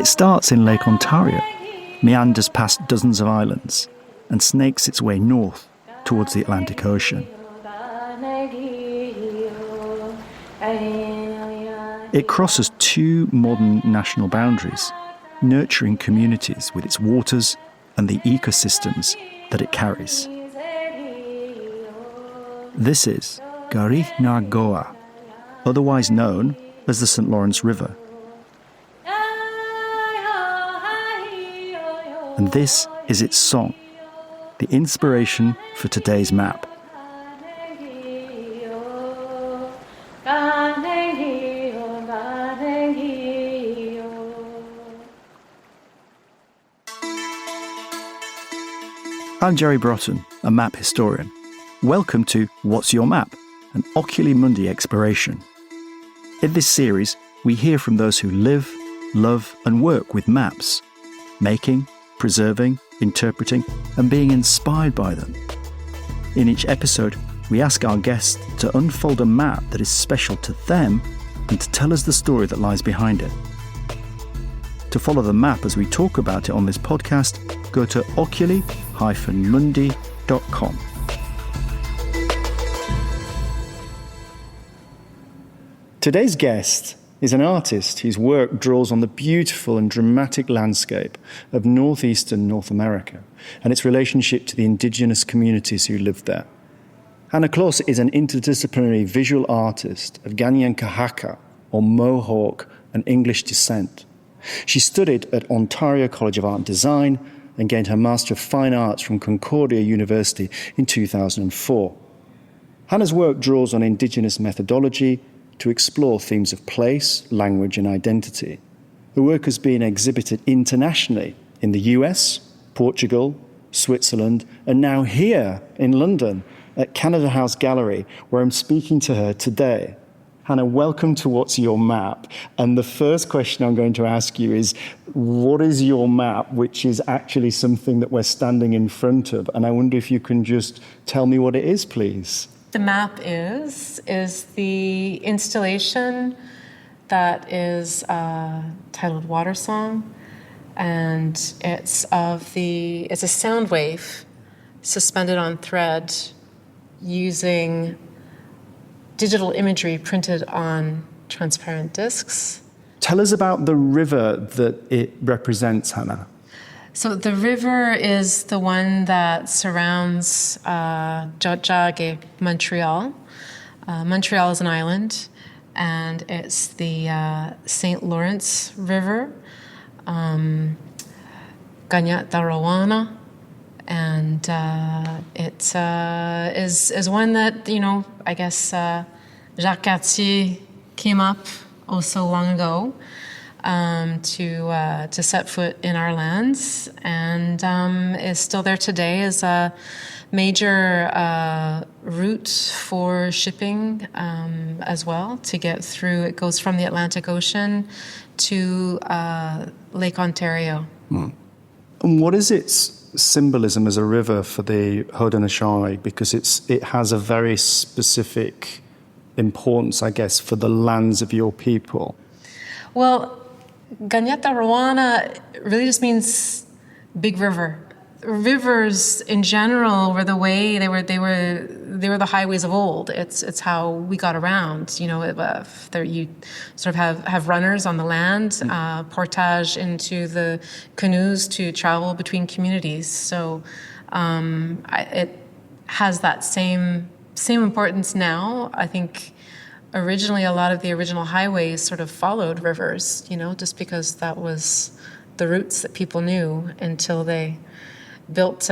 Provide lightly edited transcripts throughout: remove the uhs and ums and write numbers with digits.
It starts in Lake Ontario, meanders past dozens of islands, and snakes its way north towards the Atlantic Ocean. It crosses two modern national boundaries, nurturing communities with its waters and the ecosystems that it carries. This is Kahrhionhwa'kó, otherwise known as the St. Lawrence River. And this is its song, the inspiration for today's map. I'm Jerry Broughton, a map historian. Welcome to What's Your Map? An Oculi Mundi exploration. In this series, we hear from those who live, love and work with maps, making, preserving, interpreting and being inspired by them. In each episode, we ask our guests to unfold a map that is special to them and to tell us the story that lies behind it. To follow the map as we talk about it on this podcast, go to oculi-mundi.com. Today's guest is an artist whose work draws on the beautiful and dramatic landscape of northeastern North America and its relationship to the indigenous communities who live there. Hannah Claus is an interdisciplinary visual artist of Kanien'kehá, or Mohawk, and English descent. She studied at Ontario College of Art and Design and gained her Master of Fine Arts from Concordia University in 2004. Hannah's work draws on Indigenous methodology to explore themes of place, language and identity. The work has been exhibited internationally in the US, Portugal, Switzerland, and now here in London at Canada House Gallery, where I'm speaking to her today. Hannah, welcome to What's Your Map? And the first question I'm going to ask you is, what is your map, which is actually something that we're standing in front of? And I wonder if you can just tell me what it is, please. The map is the installation that is titled Water Song, and it's a sound wave suspended on thread using digital imagery printed on transparent discs. Tell us about the river that it represents, Hannah. So the river is the one that surrounds Montreal. Montreal is an island, and it's the St. Lawrence River, Kaniatarowánen, and it is one that, I guess Jacques Cartier came up so long ago to set foot in our lands, and is still there today as a major route for shipping as well to get through. It goes from the Atlantic Ocean to Lake Ontario. Mm. And what is its symbolism as a river for the Haudenosaunee? Because it has a very specific importance, I guess, for the lands of your people. Well, Kaniatarowánen really just means big river. Rivers in general were the way they were the highways of old. It's how we got around. You sort of have runners on the land, portage into the canoes to travel between communities. So it has that same importance now. I think originally a lot of the original highways sort of followed rivers, just because that was the routes that people knew until they built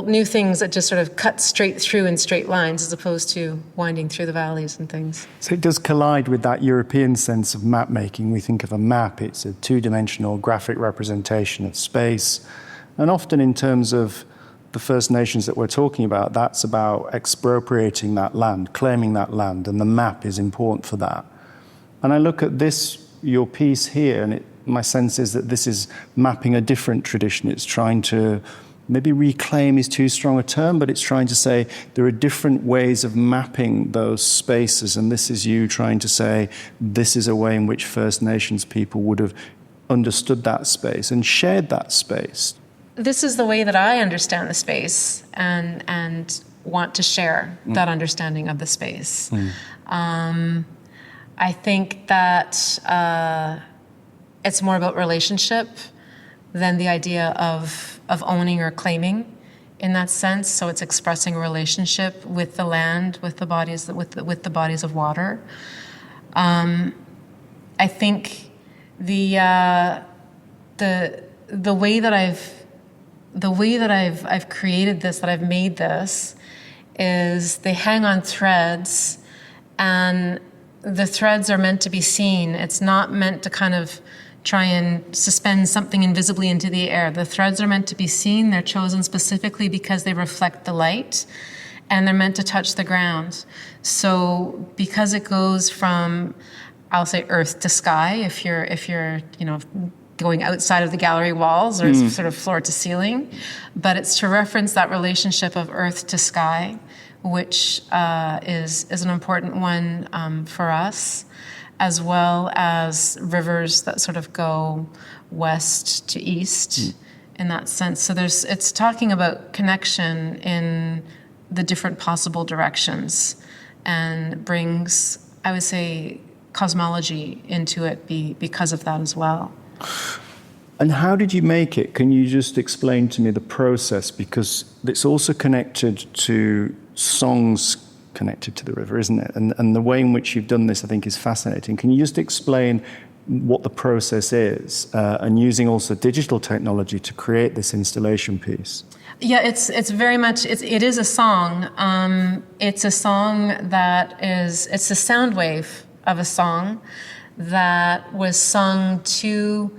new things that just sort of cut straight through in straight lines as opposed to winding through the valleys and things. So it does collide with that European sense of map making. We think of a map, it's a two-dimensional graphic representation of space. And often in terms of the First Nations that we're talking about, that's about expropriating that land, claiming that land, and the map is important for that. And I look at this, your piece here, and my sense is that this is mapping a different tradition. It's trying to, maybe reclaim is too strong a term, but it's trying to say there are different ways of mapping those spaces, and this is you trying to say this is a way in which First Nations people would have understood that space and shared that space? This is the way that I understand the space and want to share that understanding of the space. I think that it's more about relationship than the idea of owning or claiming in that sense. So it's expressing a relationship with the land, with the bodies of water. I think the way that I've created this, that I've made this, is they hang on threads, and the threads are meant to be seen. It's not meant to kind of try and suspend something invisibly into the air. The threads are meant to be seen. They're chosen specifically because they reflect the light, and they're meant to touch the ground. So because it goes from, I'll say, earth to sky, if you're going outside of the gallery walls, or sort of floor to ceiling, but it's to reference that relationship of earth to sky, which is an important one for us, as well as rivers that sort of go west to east in that sense. So it's talking about connection in the different possible directions, and brings, I would say, cosmology into it because of that as well. And how did you make it? Can you just explain to me the process? Because it's also connected to songs connected to the river, isn't it? And the way in which you've done this, I think, is fascinating. Can you just explain what the process is, and using also digital technology to create this installation piece? Yeah, it's very much, it is a song. It's a song that it's a sound wave of a song that was sung to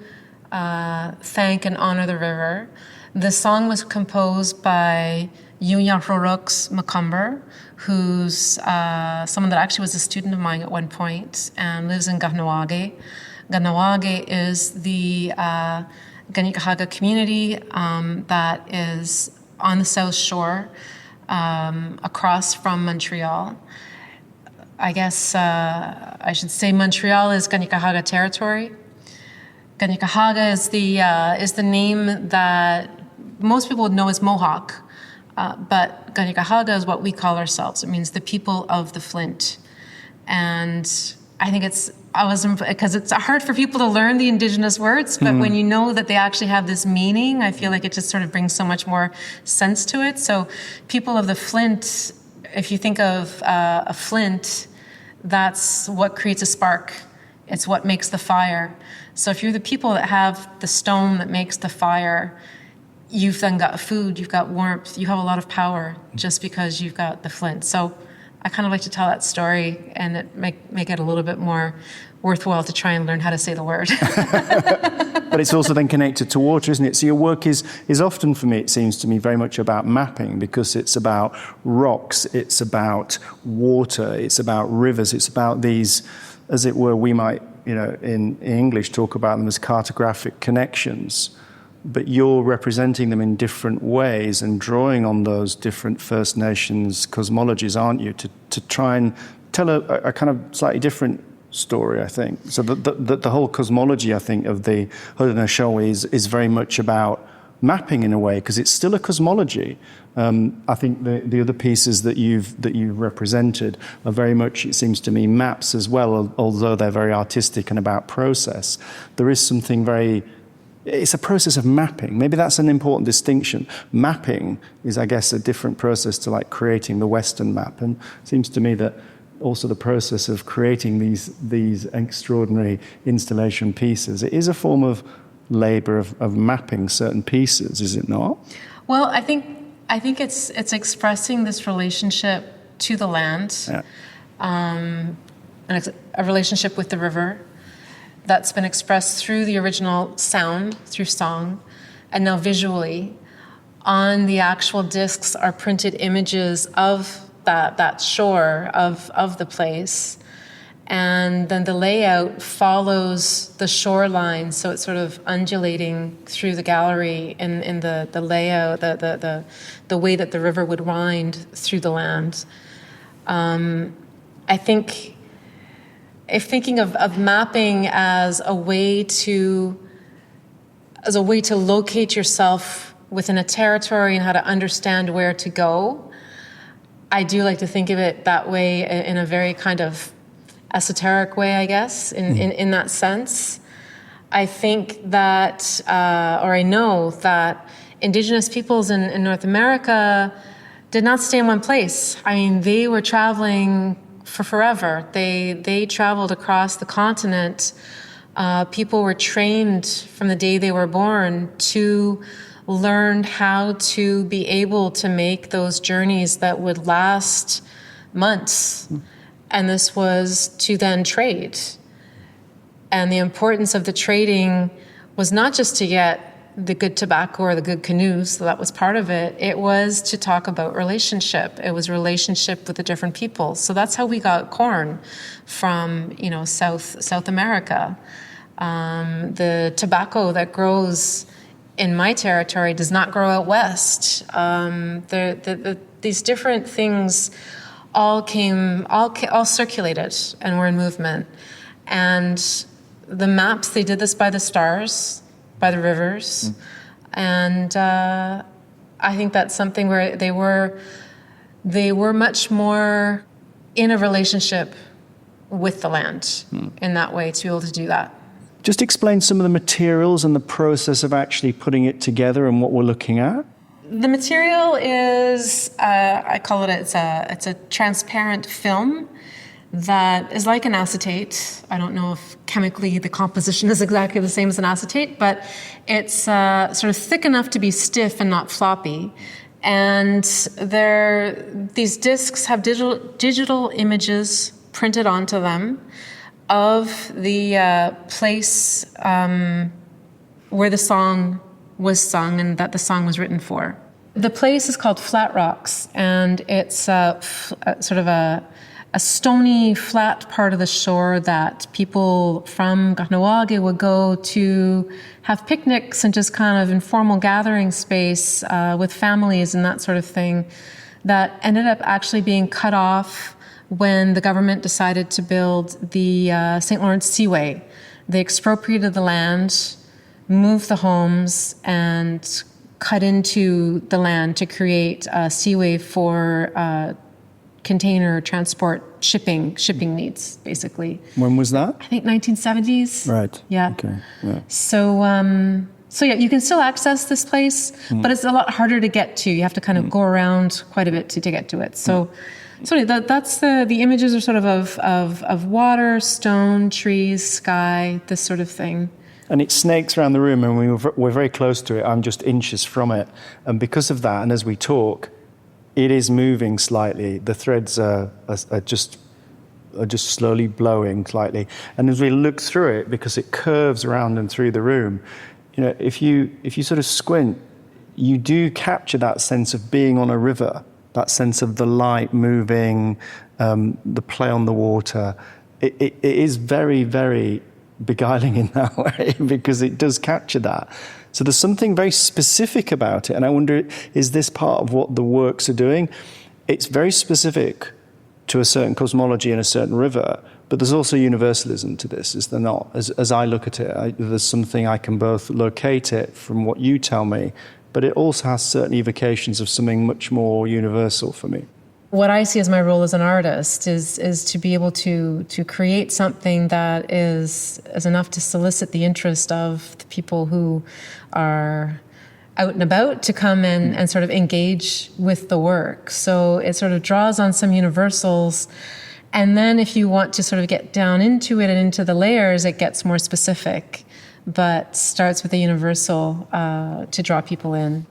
thank and honor the river. The song was composed by Ionhiarò roks McComber, who's someone that actually was a student of mine at one point and lives in Kahrhionhwa'kó. Kahrhionhwa'kó is the Kanien'kehá community that is on the South Shore, across from Montreal. I guess I should say Montreal is Kanien'kehá territory. Kanien'kehá is the name that most people would know as Mohawk, but Kanien'kehá is what we call ourselves. It means the people of the Flint, and I think because it's hard for people to learn the Indigenous words, but when you know that they actually have this meaning, I feel like it just sort of brings so much more sense to it. So, people of the Flint. If you think of a flint, that's what creates a spark. It's what makes the fire. So if you're the people that have the stone that makes the fire, you've then got food, you've got warmth, you have a lot of power just because you've got the flint. So I kind of like to tell that story and make it a little bit more worthwhile to try and learn how to say the word. But it's also then connected to water, isn't it? So your work is often, for me, it seems to me, very much about mapping, because it's about rocks, it's about water, it's about rivers, it's about these, as it were, we might, in English talk about them as cartographic connections, but you're representing them in different ways and drawing on those different First Nations cosmologies, aren't you, to try and tell a kind of slightly different story, I think. So the whole cosmology, I think, of the Haudenosaunee is very much about mapping in a way, because it's still a cosmology. I think the other pieces that you've represented are very much, it seems to me, maps as well, although they're very artistic and about process. There is something it's a process of mapping. Maybe that's an important distinction. Mapping is, I guess, a different process to like creating the Western map, and it seems to me that also the process of creating these extraordinary installation pieces, it is a form of labor of mapping certain pieces, is it not? Well, I think it's expressing this relationship to the land, and it's a relationship with the river that's been expressed through the original sound, through song, and now visually. On the actual discs are printed images of that shore of the place, and then the layout follows the shoreline, so it's sort of undulating through the gallery in the layout, the way that the river would wind through the land. I think if thinking of mapping as a way to as a way to locate yourself within a territory and how to understand where to go. I do like to think of it that way, in a very kind of esoteric way, I guess, in that sense. I think that, or I know that Indigenous peoples in North America did not stay in one place. I mean, they were traveling for forever. They traveled across the continent. People were trained from the day they were born to learn how to be able to make those journeys that would last months. And this was to then trade. And the importance of the trading was not just to get the good tobacco or the good canoes, so that was part of it. It was to talk about relationship. It was relationship with the different peoples. So that's how we got corn from, South America. The tobacco that grows in my territory does not grow out west. These different things all circulated and were in movement. And the maps, they did this by the stars, by the rivers. And I think that's something where they were much more in a relationship with the land in that way, to be able to do that. Just explain some of the materials and the process of actually putting it together and what we're looking at. The material is, I call it, it's a transparent film that is like an acetate. I don't know if chemically the composition is exactly the same as an acetate, but it's sort of thick enough to be stiff and not floppy. And these discs have digital images printed onto them of the place where the song was sung and that the song was written for. The place is called Flat Rocks, and it's sort of a stony, flat part of the shore that people from Kahrhionhwa'kó would go to have picnics and just kind of informal gathering space with families and that sort of thing, that ended up actually being cut off when the government decided to build the St. Lawrence Seaway. They expropriated the land, moved the homes, and cut into the land to create a seaway for container transport shipping needs, basically. When was that? I think 1970s. Right. Yeah. Okay. Yeah. So yeah, you can still access this place, but it's a lot harder to get to. You have to kind of go around quite a bit to get to it. So that's the images are sort of water, stone, trees, sky, this sort of thing. And it snakes around the room, and we're very close to it. I'm just inches from it. And because of that, and as we talk, it is moving slightly. The threads are just slowly blowing slightly. And as we look through it, because it curves around and through the room, if you sort of squint, you do capture that sense of being on a river, that sense of the light moving, the play on the water. It is very, very beguiling in that way, because it does capture that. So there's something very specific about it. And I wonder, is this part of what the works are doing? It's very specific to a certain cosmology and a certain river, but there's also universalism to this, is there not? As I look at it, there's something I can both locate it from what you tell me, but it also has certain evocations of something much more universal for me. What I see as my role as an artist is to be able to create something that is enough to solicit the interest of the people who are out and about to come in and sort of engage with the work. So it sort of draws on some universals. And then if you want to sort of get down into it and into the layers, it gets more specific, but starts with a universal to draw people in.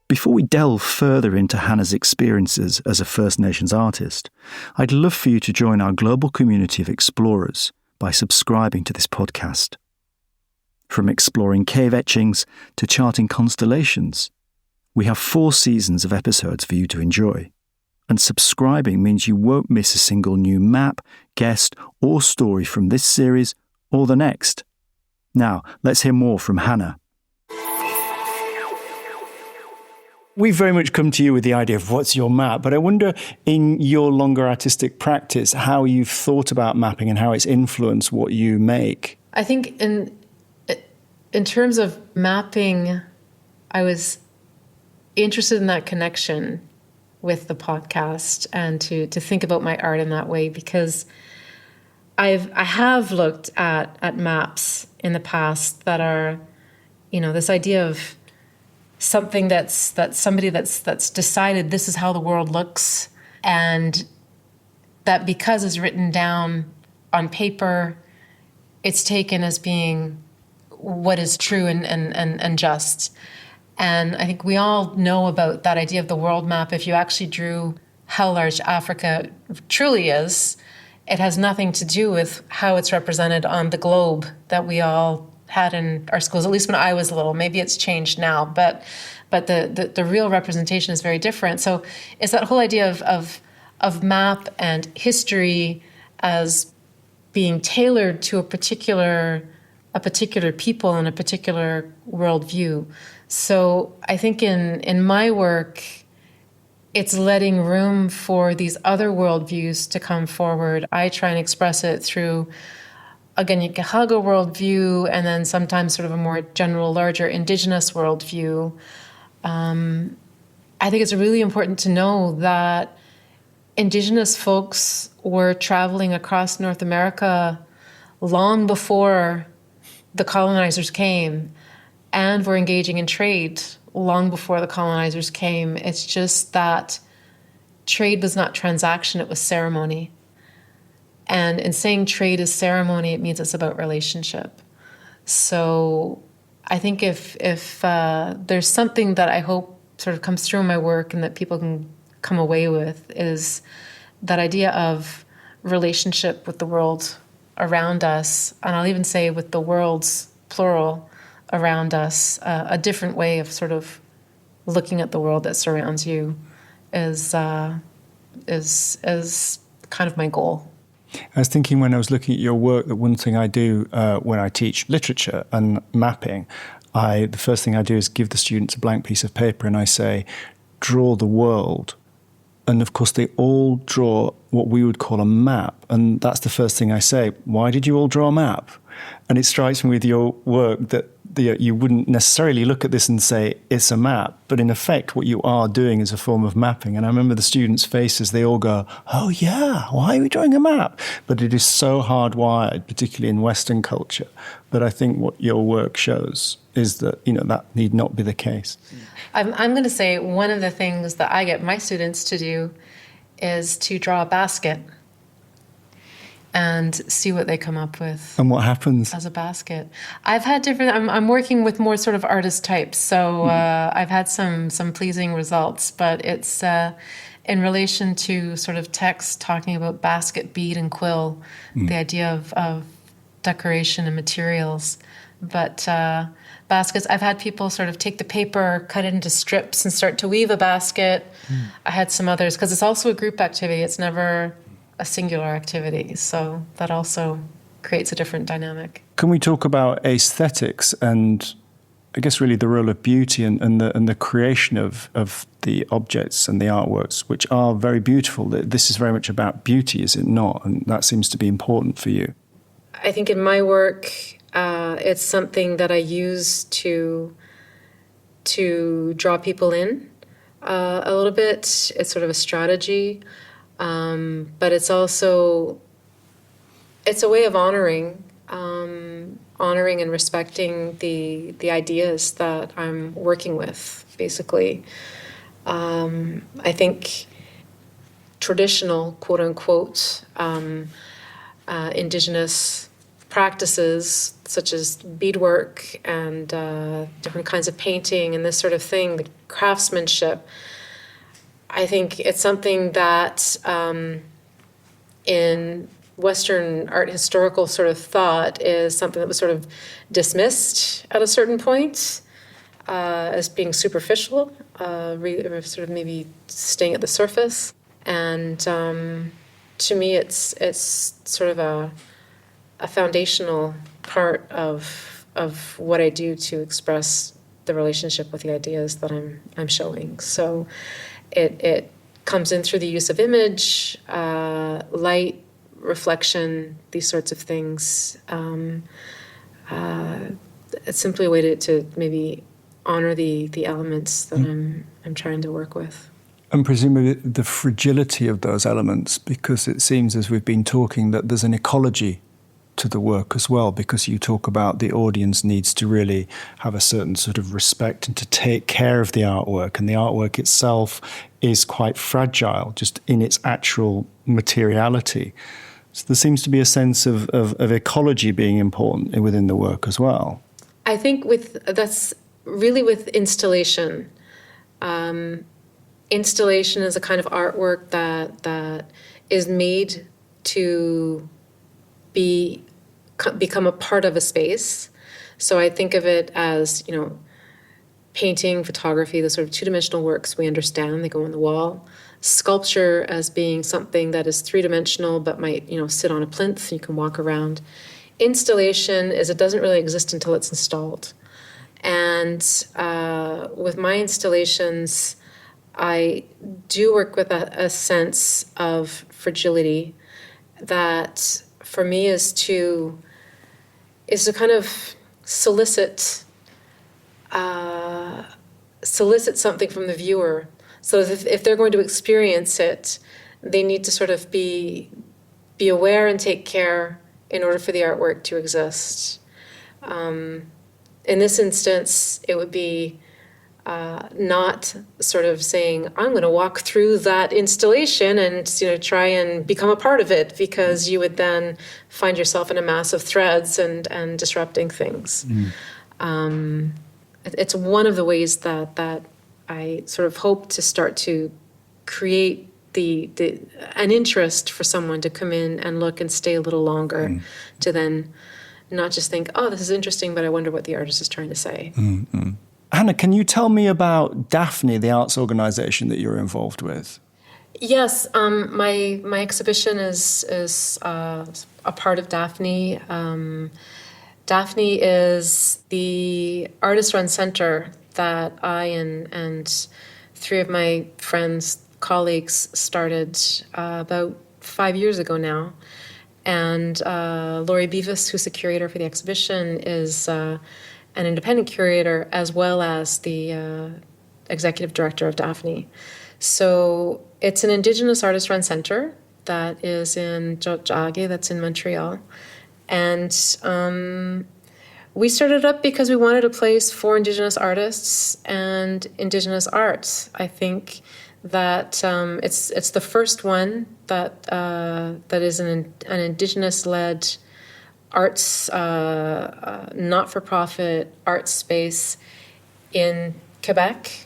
Before we delve further into Hannah's experiences as a First Nations artist, I'd love for you to join our global community of explorers by subscribing to this podcast. From exploring cave etchings to charting constellations, we have 4 seasons of episodes for you to enjoy. And subscribing means you won't miss a single new map, guest, or story from this series or the next. Now, let's hear more from Hannah. We've very much come to you with the idea of what's your map, but I wonder, in your longer artistic practice, how you've thought about mapping and how it's influenced what you make. I think in terms of mapping, I was interested in that connection with the podcast and to think about my art in that way, because I have looked at maps in the past that are, this idea of something that's somebody that's decided this is how the world looks, and that because it's written down on paper, it's taken as being what is true and just. And I think we all know about that idea of the world map. If you actually drew how large Africa truly is, it has nothing to do with how it's represented on the globe that we all had in our schools, at least when I was little. Maybe it's changed now, but the real representation is very different. So it's that whole idea of map and history as being tailored to a particular people and a particular worldview. So I think in my work, it's letting room for these other worldviews to come forward. I try and express it through a Kanien'kehá worldview, and then sometimes sort of a more general, larger Indigenous worldview. I think it's really important to know that Indigenous folks were traveling across North America long before the colonizers came, and were engaging in trade long before the colonizers came. It's just that trade was not transaction, it was ceremony. And in saying trade is ceremony, it means it's about relationship. So I think if there's something that I hope sort of comes through in my work and that people can come away with, is that idea of relationship with the world around us, and I'll even say with the worlds, plural, around us, a different way of sort of looking at the world that surrounds you is kind of my goal. I was thinking when I was looking at your work that one thing I do when I teach literature and mapping, the first thing I do is give the students a blank piece of paper and I say, draw the world. And of course, they all draw what we would call a map. And that's the first thing I say. Why did you all draw a map? And it strikes me with your work that you wouldn't necessarily look at this and say it's a map. But in effect, what you are doing is a form of mapping. And I remember the students' faces, they all go, oh, yeah, why are we drawing a map? But it is so hardwired, particularly in Western culture. But I think what your work shows is that, that need not be the case. I'm going to say one of the things that I get my students to do is to draw a basket and see what they come up with. And what happens? As a basket. I've had different, I'm working with more sort of artist types, so I've had some pleasing results, but it's in relation to sort of text talking about basket, bead, and quill, the idea of decoration and materials. But baskets, I've had people sort of take the paper, cut it into strips, and start to weave a basket. I had some others, because it's also a group activity. It's never a singular activity. So that also creates a different dynamic. Can we talk about aesthetics and I guess really the role of beauty and the creation of the objects and the artworks, which are very beautiful? This is very much about beauty, is it not? And that seems to be important for you. I think in my work, it's something that I use to draw people in a little bit. It's sort of a strategy, but it's also a way of honoring and respecting the ideas that I'm working with. Basically, I think traditional, quote unquote, Indigenous practices such as beadwork and different kinds of painting and this sort of thing, the craftsmanship, I think it's something that in Western art historical sort of thought is something that was sort of dismissed at a certain point as being superficial, or sort of maybe staying at the surface. And to me, it's sort of a foundational part of what I do to express the relationship with the ideas that I'm showing. So it comes in through the use of image, light, reflection, these sorts of things. it's simply a way to maybe honor the elements that I'm trying to work with. And presumably the fragility of those elements, because it seems as we've been talking that there's an ecology to the work as well, because you talk about the audience needs to really have a certain sort of respect and to take care of the artwork, and the artwork itself is quite fragile just in its actual materiality. So there seems to be a sense of ecology being important within the work as well. I think that's really with installation. Installation is a kind of artwork that is made to become a part of a space. So I think of it as, painting, photography, the sort of two-dimensional works we understand, they go on the wall. Sculpture as being something that is three-dimensional but might, sit on a plinth, you can walk around. Installation is it doesn't really exist until it's installed. And with my installations, I do work with a sense of fragility that for me is to kind of solicit something from the viewer. So if they're going to experience it, they need to sort of be aware and take care in order for the artwork to exist. In this instance, it would be not sort of saying, I'm going to walk through that installation and try and become a part of it, because you would then find yourself in a mass of threads and disrupting things. It's one of the ways that I sort of hope to start to create an interest for someone to come in and look and stay a little longer, to then not just think, oh, this is interesting, but I wonder what the artist is trying to say. Hannah, can you tell me about Daphne, the arts organisation that you're involved with? Yes, my exhibition is a part of Daphne. Daphne is the artist-run center that I and three of my friends, colleagues, started about 5 years ago now. And Laurie Beavis, who's the curator for the exhibition, is an independent curator as well as the executive director of Daphne. So it's an Indigenous artist-run center that is in Tiohtià:ke, that's in Montreal. And we started up because we wanted a place for Indigenous artists and Indigenous arts. I think that it's the first one that is an Indigenous-led arts, not-for-profit arts space in Quebec.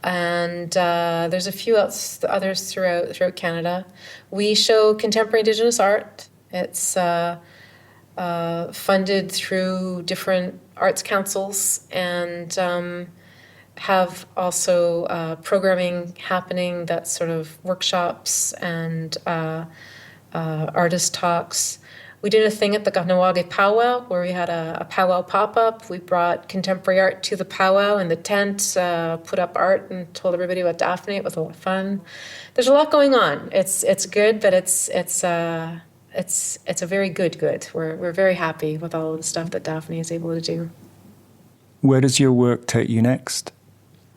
And there's a few others throughout Canada. We show contemporary Indigenous art. It's funded through different arts councils, and have also programming happening that's sort of workshops and artist talks. We did a thing at the Kahnawake powwow where we had a powwow pop-up. We brought contemporary art to the powwow in the tent, put up art and told everybody about Daphne. It was a lot of fun. There's a lot going on. It's good, but it's a very good. We're very happy with all of the stuff that Daphne is able to do. Where does your work take you next?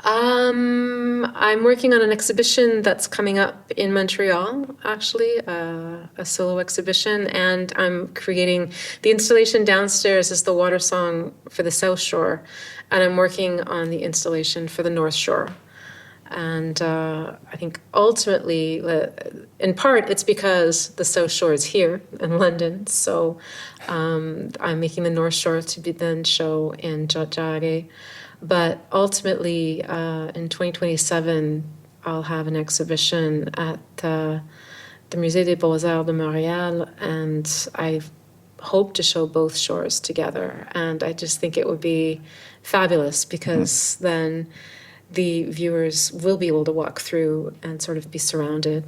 I'm working on an exhibition that's coming up in Montreal, actually, a solo exhibition, and I'm creating the installation downstairs is the water song for the South Shore, and I'm working on the installation for the North Shore. And I think ultimately, in part, it's because the South Shore is here in London, so I'm making the North Shore to be then show in Tiohtià:ke. But ultimately, in 2027, I'll have an exhibition at the Musée des Beaux-Arts de Montréal, and I hope to show both shores together. And I just think it would be fabulous, because then the viewers will be able to walk through and sort of be surrounded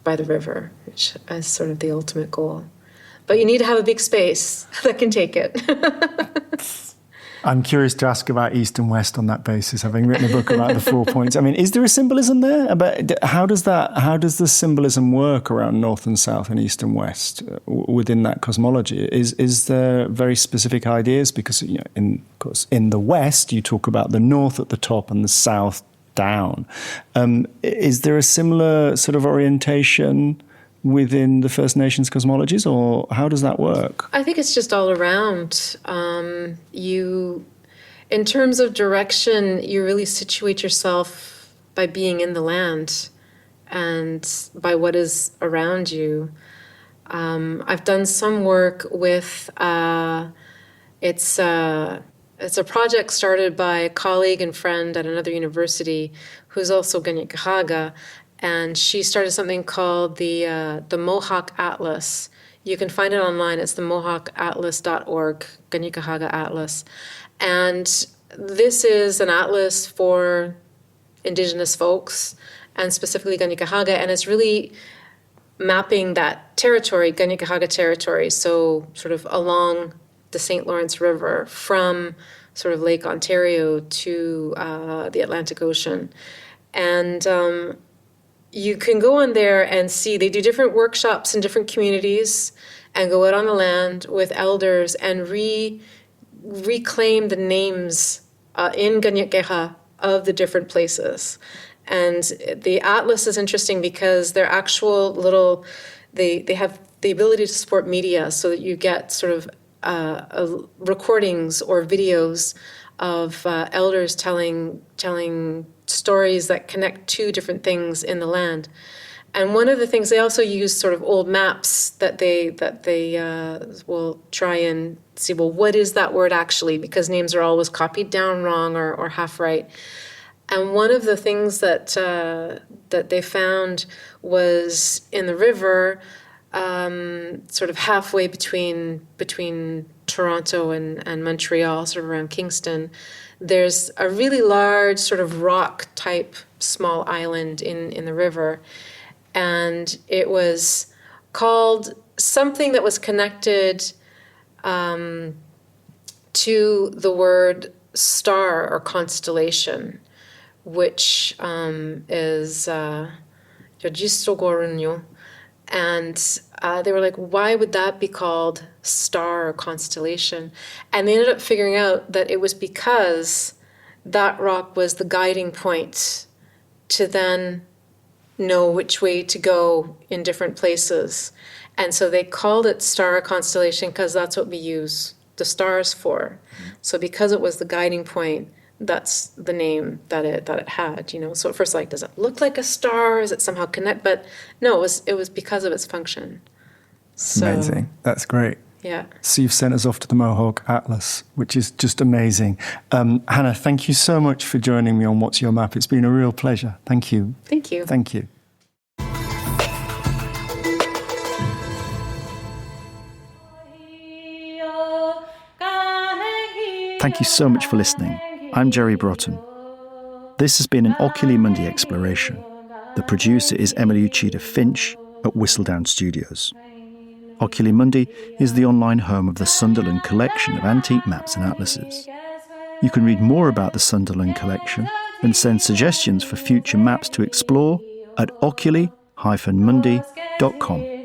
by the river, which is sort of the ultimate goal. But you need to have a big space that can take it. I'm curious to ask about East and West on that basis, having written a book about the 4 points. I mean, is there a symbolism there? But how does the symbolism work around North and South and East and West within that cosmology? Is there very specific ideas? Because, of course, in the West, you talk about the North at the top and the South down. Is there a similar sort of orientation within the First Nations cosmologies, or how does that work? I think it's just all around. In terms of direction, you really situate yourself by being in the land and by what is around you. I've done some work with, it's a project started by a colleague and friend at another university who's also Kanien'kehá, and she started something called the Mohawk Atlas. You can find it online. It's the mohawkatlas.org, Kanien'kehá Atlas. And this is an atlas for Indigenous folks, and specifically Kanien'kehá, and it's really mapping that territory, Kanien'kehá territory, so sort of along the St. Lawrence River from sort of Lake Ontario to the Atlantic Ocean. And you can go on there and see, they do different workshops in different communities and go out on the land with elders and reclaim the names in Kanien'kehá of the different places. And the atlas is interesting because they're actual little, they have the ability to support media so that you get sort of recordings or videos of elders telling stories that connect to different things in the land. And one of the things, they also use sort of old maps that they will try and see, well, what is that word actually? Because names are always copied down wrong or half right. And one of the things that they found was in the river, sort of halfway between Toronto and Montreal, sort of around Kingston, there's a really large sort of rock type small island in the river. And it was called something that was connected to the word star or constellation, which is Yojistogorunyo. And they were like, why would that be called star or constellation? And they ended up figuring out that it was because that rock was the guiding point to then know which way to go in different places. And so they called it star or constellation because that's what we use the stars for. So because it was the guiding point, that's the name that it had, So at first, like, does it look like a star? Is it somehow connect? But no, it was because of its function. So, amazing. That's great. Yeah. So you've sent us off to the Mohawk Atlas, which is just amazing. Hannah, thank you so much for joining me on What's Your Map. It's been a real pleasure. Thank you. Thank you. Thank you. Thank you so much for listening. I'm Jerry Broughton. This has been an Oculi Mundi exploration. The producer is Emily Uchida Finch at Whistledown Studios. Oculi Mundi is the online home of the Sunderland collection of antique maps and atlases. You can read more about the Sunderland collection and send suggestions for future maps to explore at oculi-mundi.com.